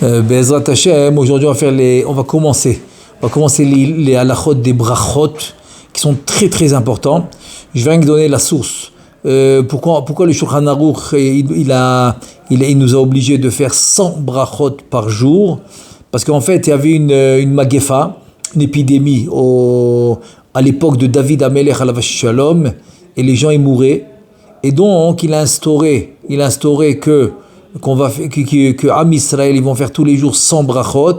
Be'ezrat Hashem, aujourd'hui on va commencer les halachot des brachot qui sont très très importants. Je vais donner la source. Pourquoi le Shulchan Aruch il nous a obligés de faire 100 brachot par jour? Parce qu'en fait il y avait une magefa, une épidémie à l'époque de David Amelech alav shalom, et les gens y mouraient, et donc il a instauré que Am Israël ils vont faire tous les jours 100 brachot,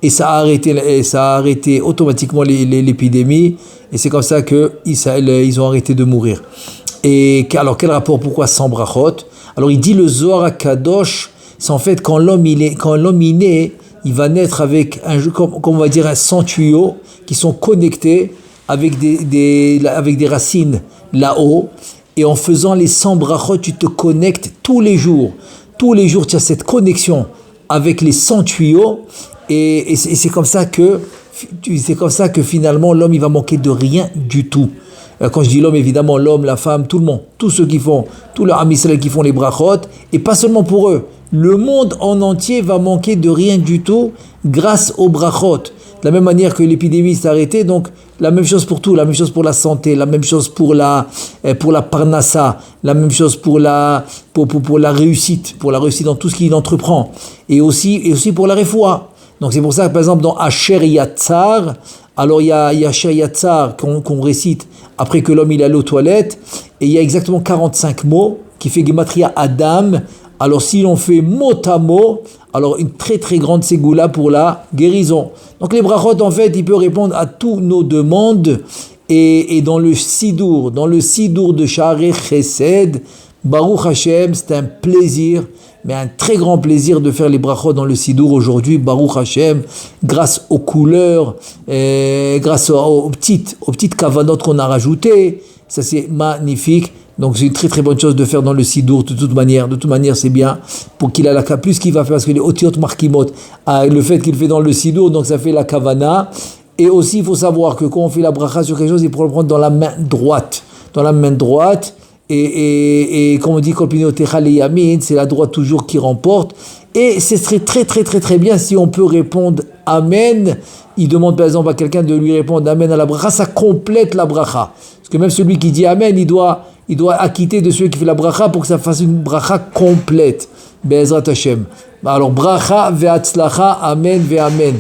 et ça a arrêté automatiquement l'épidémie, et c'est comme ça que ils ont arrêté de mourir. Et alors quel rapport, pourquoi 100 brachot? Alors il dit le Zohar HaKadosh, c'est en fait quand l'homme est né, il va naître avec comme on va dire un 100 tuyaux qui sont connectés avec des racines là-haut, et en faisant les 100 brachot, tu te connectes tous les jours. Tous les jours, tu as cette connexion avec les 100 tuyaux, et c'est comme ça que finalement l'homme il va manquer de rien du tout. Quand je dis l'homme, évidemment l'homme, la femme, tout le monde, tous ceux qui font, tout le Am Israël qui font les brachot, et pas seulement pour eux. Le monde en entier va manquer de rien du tout grâce aux brachot. De la même manière que l'épidémie s'est arrêtée, donc la même chose pour tout, la même chose pour la santé, la même chose pour la parnassa, la même chose pour la réussite dans tout ce qu'il entreprend, et aussi pour la refoua. Donc c'est pour ça que par exemple dans Asher Yatzar, alors il y a Asher Yatzar qu'on récite après que l'homme il allait aux toilettes, et il y a exactement 45 mots qui fait Gematria Adam. Alors si l'on fait mot à mot, alors une très très grande ségoula pour la guérison. Donc les brachot en fait, il peut répondre à tous nos demandes, et dans le sidour de Sha'arei Chesed, Baruch Hashem, c'est un plaisir, mais un très grand plaisir de faire les brachot dans le sidour aujourd'hui, Baruch Hashem, grâce aux couleurs, grâce aux petites kavanot qu'on a rajoutées, ça c'est magnifique. Donc c'est une très très bonne chose de faire dans le sidour. De toute manière c'est bien pour qu'il a la plus qu'il va faire, parce que les otiot markimot, le fait qu'il fait dans le sidour, donc ça fait la kavana. Et aussi il faut savoir que quand on fait la bracha sur quelque chose, il faut le prendre dans la main droite, et comme on dit kolpinotecha leyamin, c'est la droite toujours qui remporte. Et ce serait très très très très bien si on peut répondre amen. Il demande par exemple à quelqu'un de lui répondre amen à la bracha, ça complète la bracha, parce que même celui qui dit amen, il doit acquitter de celui qui fait la bracha pour que ça fasse une bracha complète. Be'ezrat Hashem. Alors bracha ve'atzlacha, amen ve'amen.